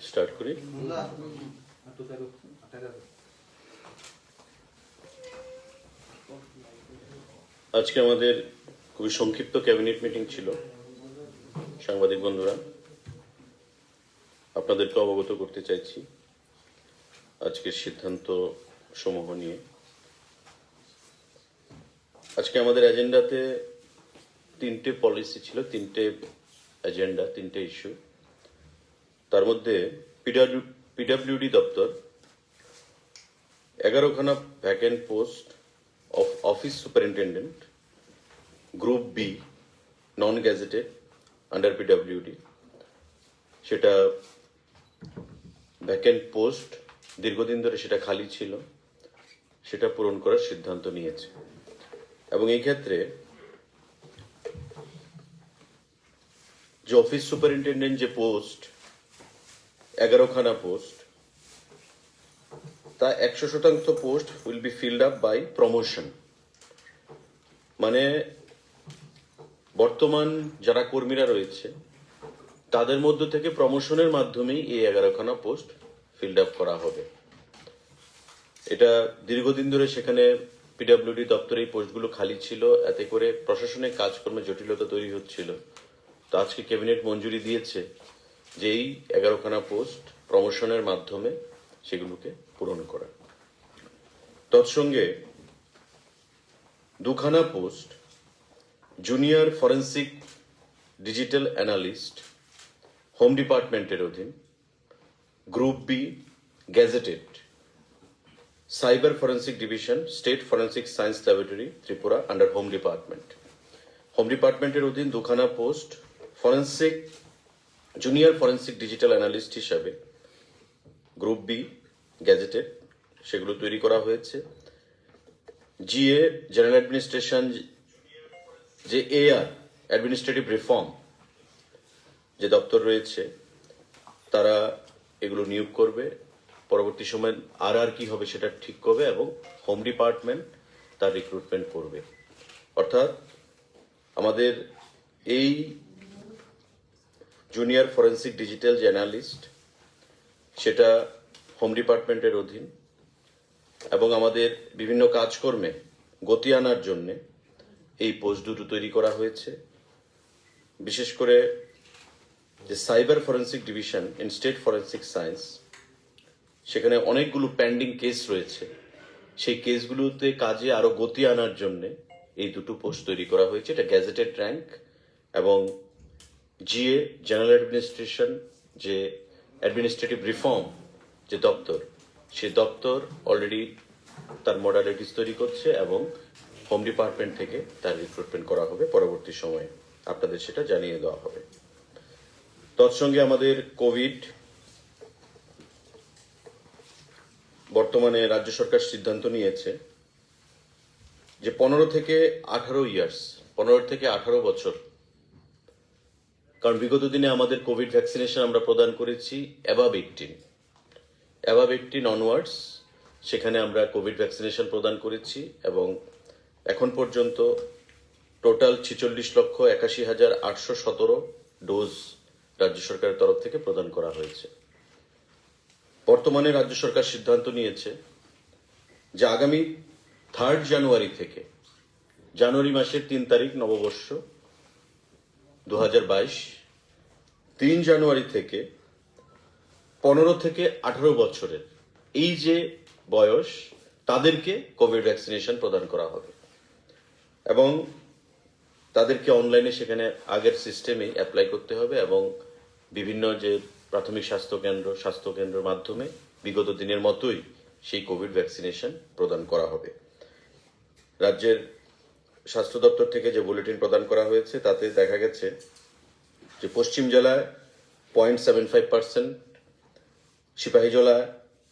Start করি। আজকে আমাদের খুবই সংক্ষিপ্ত ক্যাবিনেট মিটিং ছিল। সাংবাদিক বন্ধুরা, আপনাদেরকে অবগত করতে চাইছি আজকের সিদ্ধান্ত সমূহ নিয়ে। আজকে আমাদের এজেন্ডাতে 3টে পলিসি ছিল, 3টে এজেন্ডা, 3টে ইস্যু। তার মধ্যে পিডব্লিউডি দপ্তর 11খানা vacant post of office superintendent group B non gazetted under PWD, সেটা ভ্যাকেন্ট পোস্ট দীর্ঘদিন ধরে সেটা খালি ছিল, সেটা পূরণ করার সিদ্ধান্ত নিয়েছে। এবং এই ক্ষেত্রে যে অফিস সুপারিনটেন্ডেন্ট যে পোস্ট 11খানা পোস্ট, তা 100% post will be filled up by promotion. মানে বর্তমান যারা কর্মীরা রয়েছে তাদের মধ্য থেকে প্রমোশনের মাধ্যমেই এই 11খানা পোস্ট ফিল্ড আপ করা হবে। এটা দীর্ঘদিন ধরে সেখানে পিডব্লিউডি দপ্তরে এই পোস্টগুলো খালি ছিল, এতে করে প্রশাসনিক কাজকর্মে জটিলতা তৈরি হচ্ছিল। তো আজকে ক্যাবিনেট মঞ্জুরি দিয়েছে যে এই 11খানা পোস্ট প্রমোশনের মাধ্যমে সেগুলোকে পূরণ করা। তৎসঙ্গে 2খানা post junior forensic digital analyst home ডিপার্টমেন্টের অধীন, group B gazetted cyber forensic division state forensic science laboratory Tripura under home department. Home ডিপার্টমেন্টের অধীন 2খানা post forensic junior forensic digital analyst হিসাবে গ্রুপ বি গ্যাজেটেড, সেগুলো তৈরি করা হয়েছে। জিএ জেনারেল অ্যাডমিনিস্ট্রেশন, যে এআর অ্যাডমিনিস্ট্রেটিভ রিফর্ম যে দপ্তর রয়েছে তারা এগুলো নিয়োগ করবে। পরবর্তী সময় আর কি হবে সেটা ঠিক করবে এবং হোম ডিপার্টমেন্ট তার রিক্রুটমেন্ট করবে। অর্থাৎ আমাদের এই জুনিয়র ফরেন্সিক ডিজিটাল যে অ্যানালিস্ট সেটা হোম ডিপার্টমেন্টের অধীন, এবং আমাদের বিভিন্ন কাজকর্মে গতি আনার জন্যে এই পোস্ট দুটো তৈরি করা হয়েছে। বিশেষ করে যে cyber forensic division in state forensic science, সেখানে অনেকগুলো পেন্ডিং কেস রয়েছে, সেই কেসগুলোতে কাজে আরো গতি আনার জন্য এই দুটো পোস্ট তৈরি করা হয়েছে। এটা গ্যাজেটেড র্যাঙ্ক। এবং জিএ জেনারেল অ্যাডমিনিস্ট্রেশন যে অ্যাডমিনিস্ট্রেটিভ রিফর্ম যে দপ্তর, সে দপ্তর অলরেডি তার মডালিটিস তৈরি করছে এবং হোম ডিপার্টমেন্ট থেকে তার রিক্রুটমেন্ট করা হবে। পরবর্তী সময়ে আপনাদের সেটা জানিয়ে দেওয়া হবে। তৎসঙ্গে আমাদের কোভিড, বর্তমানে রাজ্য সরকার সিদ্ধান্ত নিয়েছে যে 15 থেকে 18 বছর, কারণ বিগত দিনে আমাদের কোভিড ভ্যাকসিনেশন আমরা প্রদান করেছি অ্যাবাভ 18 অনওয়ার্ডস, সেখানে আমরা কোভিড ভ্যাকসিনেশন প্রদান করেছি এবং এখন পর্যন্ত টোটাল 46,81,817 ডোজ রাজ্য সরকারের তরফ থেকে প্রদান করা হয়েছে। বর্তমানে রাজ্য সরকার সিদ্ধান্ত নিয়েছে যে আগামী 3 জানুয়ারি থেকে, জানুয়ারি মাসের 3 তারিখ নববর্ষ 2022, 3 জানুয়ারি থেকে 15 থেকে 18 বছরের এই যে বয়স, তাদেরকে কোভিড ভ্যাকসিনেশন প্রদান করা হবে এবং তাদেরকে অনলাইনে সেখানে আগের সিস্টেমে অ্যাপ্লাই করতে হবে এবং বিভিন্ন যে প্রাথমিক স্বাস্থ্যকেন্দ্রের মাধ্যমে বিগত দিনের মতোই সেই কোভিড ভ্যাকসিনেশন প্রদান করা হবে। রাজ্যের স্বাস্থ্য দপ্তর থেকে যে বুলেটিন প্রদান করা হয়েছে তাতে দেখা গেছে যে পশ্চিম জেলায় 0.75%, সিপাহীজলায়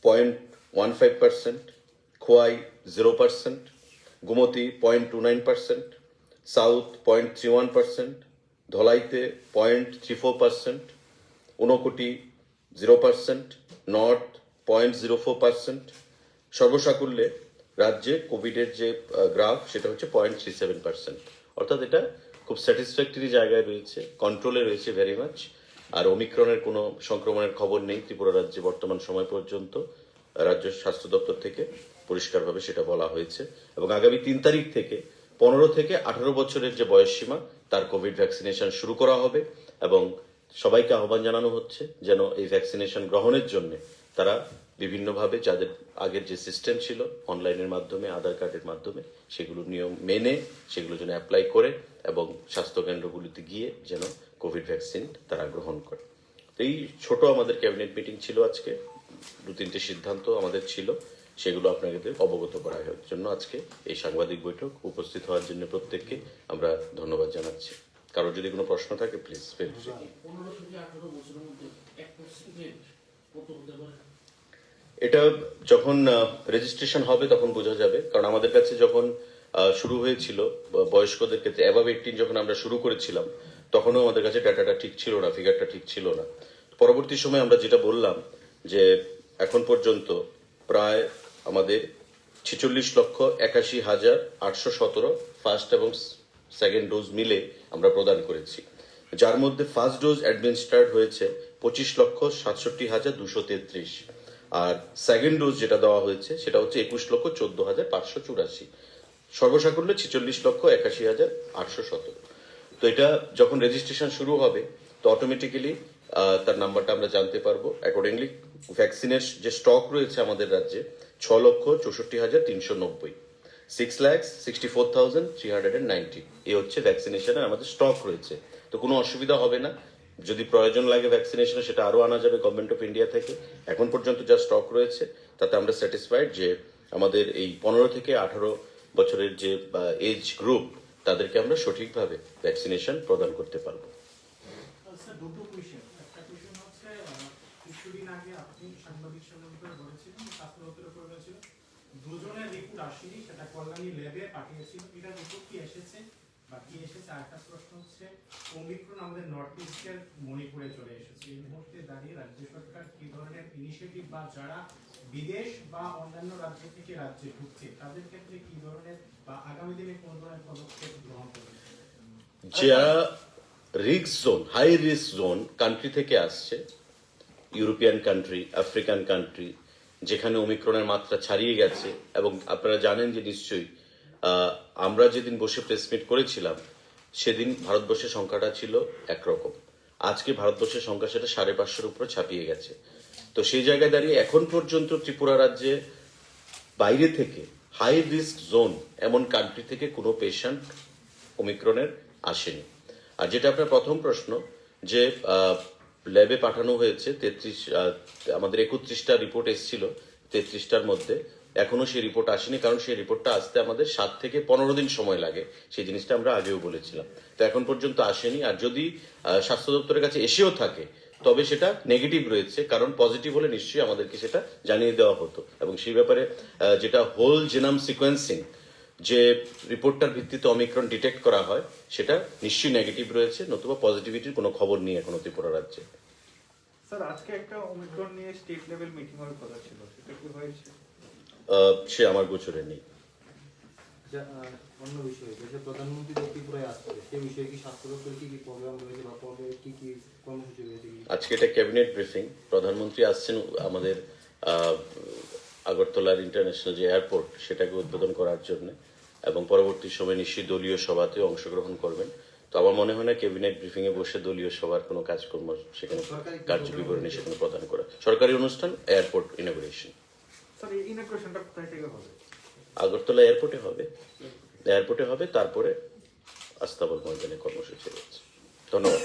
0.15%, খোয়াই 0%, গুমতি 0.29%, সাউথ 0.31%, ধলাইতে 0.34%, ঊনকোটি 0%, নর্থ 0.04%, সর্বসাকুল্যে রাজ্যে কোভিডের যে গ্রাফ সেটা হচ্ছে 0.37%। অর্থাৎ এটা খুব স্যাটিসফ্যাক্টরি জায়গায় রয়েছে, কন্ট্রোলে রয়েছে ভেরি মাচ। আর ওমিক্রনের কোনো সংক্রমণের খবর নেই ত্রিপুরা রাজ্যে বর্তমান সময় পর্যন্ত, রাজ্য স্বাস্থ্য দপ্তর থেকে পরিষ্কারভাবে সেটা বলা হয়েছে। এবং আগামী 3 তারিখ থেকে 15 থেকে 18 বছরের যে বয়সসীমা তার কোভিড ভ্যাকসিনেশন শুরু করা হবে এবং সবাইকে আহ্বান জানানো হচ্ছে যেন এই ভ্যাকসিনেশন গ্রহণের জন্য তারা বিভিন্নভাবে যাদের আগের যে সিস্টেম ছিল অনলাইনের মাধ্যমে, আধার কার্ডের মাধ্যমে, সেগুলো নিয়ম মেনে সেগুলো যেন অ্যাপ্লাই করে এবং স্বাস্থ্যকেন্দ্রগুলিতে গিয়ে যেন কোভিড ভ্যাকসিন তারা গ্রহণ করে। এই ছোট আমাদের ক্যাবিনেট মিটিং ছিল আজকে, 2-3টে সিদ্ধান্ত আমাদের ছিল, সেগুলো আপনাদের অবগত করার জন্য আজকে এই সাংবাদিক বৈঠক। উপস্থিত হওয়ার জন্য প্রত্যেককে আমরা ধন্যবাদ জানাচ্ছি। কারোর যদি কোনো প্রশ্ন থাকে প্লিজ ফিল ফ্রি। 15 থেকে 18 বছরের মধ্যে 1% কত হতে পারে? এটা যখন রেজিস্ট্রেশন হবে তখন বোঝা যাবে, কারণ আমাদের কাছে যখন শুরু হয়েছিল বয়স্কদের ক্ষেত্রে অ্যাবাভ 18 যখন আমরা শুরু করেছিলাম তখনও আমাদের কাছে ডাটাটা ঠিক ছিল না, ফিগারটা ঠিক ছিল না। পরবর্তী সময় আমরা যেটা বললাম যে এখন পর্যন্ত প্রায় আমাদের 46,81,817 ফার্স্ট এবং সেকেন্ড ডোজ মিলে আমরা প্রদান করেছি, যার মধ্যে ফার্স্ট ডোজ অ্যাডমিনিস্ট্রার্ড হয়েছে 25,67,233, আর সেকেন্ড ডোজ যেটা দেওয়া হয়েছে সেটা হচ্ছে 21,14,584। সর্বসাকুল্যে 46,81,817। তো এটা যখন রেজিস্ট্রেশন শুরু হবে তো অটোমেটিক্যালি তার নাম্বারটা আমরা জানতে পারবো। অ্যাকর্ডিংলি ভ্যাকসিনের যে স্টক রয়েছে আমাদের রাজ্যে 6,64,390, 6,64,390 এই হচ্ছে ভ্যাকসিনেশনের আমাদের স্টক রয়েছে। তো কোনো অসুবিধা হবে না, যদি প্রয়োজন লাগে ভ্যাকসিনেশন সেটা আরো আনা যাবে গভর্নমেন্ট অফ ইন্ডিয়া থেকে। এখন পর্যন্ত যা স্টক রয়েছে তাতে আমরা স্যাটিসফাইড যে আমাদের এই 15 থেকে 18 বছরের যে এজ গ্রুপ তাদেরকে আমরা সঠিকভাবে ভ্যাকসিনেশন প্রদান করতে পারবো। স্যার, দুটো কোয়েশ্চেন। একটা কোয়েশ্চেন হচ্ছে কিছুদিন আগে আপনি সাংবাদিক সম্মেলনে বলেছিলেন স্বাস্থ্য দপ্তরের করেছিল দুজনের রিপোর্ট আসেনি, সেটা কল্যাণী ল্যাবে পাঠিয়েছিল, এটার রিপোর্ট কি এসেছে বা কি এসেছে? আরেকটা প্রশ্ন হচ্ছে ওমিক্রন আমাদের নর্থ ইস্টের মণিপুরে চলে এসেছে, এই মুহূর্তে দাঁড়িয়ে রাজ্য সরকার কি ধরনের ইনিশিয়েটিভ বা যারা বিদেশ বা অন্যান্য রাজ্য থেকে রাজ্যে ঢুকছে তাদের ক্ষেত্রে কি ধরনের বা আগামী দিনে কোন ধরনের পদক্ষেপ গ্রহণ করবে? যারা risk zone, high risk zone country থেকে আসছে, ইউরোপিয়ান কান্ট্রি, আফ্রিকান কান্ট্রি, যেখানে ওমিক্রনের মাত্রা ছাড়িয়ে গেছে, এবং আপনারা জানেন যে নিশ্চয়ই আমরা যেদিন বসে প্রেসমিট করেছিলাম সেদিন ভারতবর্ষের সংখ্যাটা ছিল একরকম, আজকে ভারতবর্ষের সংখ্যা সেটা 550-এর উপরে ছাপিয়ে গেছে। তো সেই জায়গায় দাঁড়িয়ে এখন পর্যন্ত ত্রিপুরা রাজ্যে বাইরে থেকে হাই রিস্ক জোন এমন কান্ট্রি থেকে কোনো পেশেন্ট ওমিক্রনের আসেনি। আর যেটা আপনার প্রথম প্রশ্ন যে ল্যাবে পাঠানো হয়েছে 33, আমাদের 31টা রিপোর্ট এসেছিল, 33টার মধ্যে এখনো সেই রিপোর্ট আসেনি, কারণ সেই রিপোর্টটা আসতে আমাদের 7 থেকে 15 দিন সময় লাগে, সেই জিনিসটা আমরা আগেও বলেছিলাম। তো এখন পর্যন্ত আসেনি। আর যদি স্বাস্থ্য দপ্তরের কাছে এসেও থাকে তবে সেটা নেগেটিভ রয়েছে, কারণ পজিটিভ হলে নিশ্চয়ই আমাদেরকে সেটা জানিয়ে দেওয়া হতো। এবং সেই ব্যাপারে যেটা হোল জেনাম সিকোয়েন্সিং যে রিপোর্টটার ভিত্তিতে অমিক্রন ডিটেক্ট করা হয় সেটা নিশ্চয়ই নেগেটিভ রয়েছে, নতুবা পজিটিভিটির কোনো খবর নেই এখনো ত্রিপুরা রাজ্যে। স্যার, আজকে একটা ওমিক্রন নিয়ে স্টেট লেভেল মিটিং হওয়ার কথা ছিল, সেটা কি হয়েছে? সে আমার গোচরে নেই। অন্য বিষয়ে দেশের প্রধানমন্ত্রী ত্রিপুরায় আসছে, সেই বিষয়ে কি স্বাস্থ্য দপ্তরের কি কি প্রোগ্রাম রয়েছে বা পরে কি কি কর্মসূচি রয়েছে? আজকে এটা ক্যাবিনেট ব্রিফিং, প্রধানমন্ত্রী আসছেন আমাদের আগরতলার ইন্টারন্যাশনাল যে এয়ারপোর্ট সেটাকে উদ্বোধন করার জন্য, এবং পরবর্তী সময় নিশ্চয়ই দলীয় সভাতে অংশগ্রহণ করবেন। তো আমার মনে হয় না ক্যাবিনেট ব্রিফিং এ বসে দলীয় সভার কোনো কাজকর্ম সেখানে কার্য বিবরণী সেখানে প্রদান করা। সরকারি অনুষ্ঠান এয়ারপোর্ট ইনগুরেশন। স্যার, এই ইনগ্রেশনটা কোথায় থেকে হবে? আগরতলা এয়ারপোর্টে হবে, তারপরে আস্তাবল ময়দানে কর্মসূচি রয়েছে। ধন্যবাদ।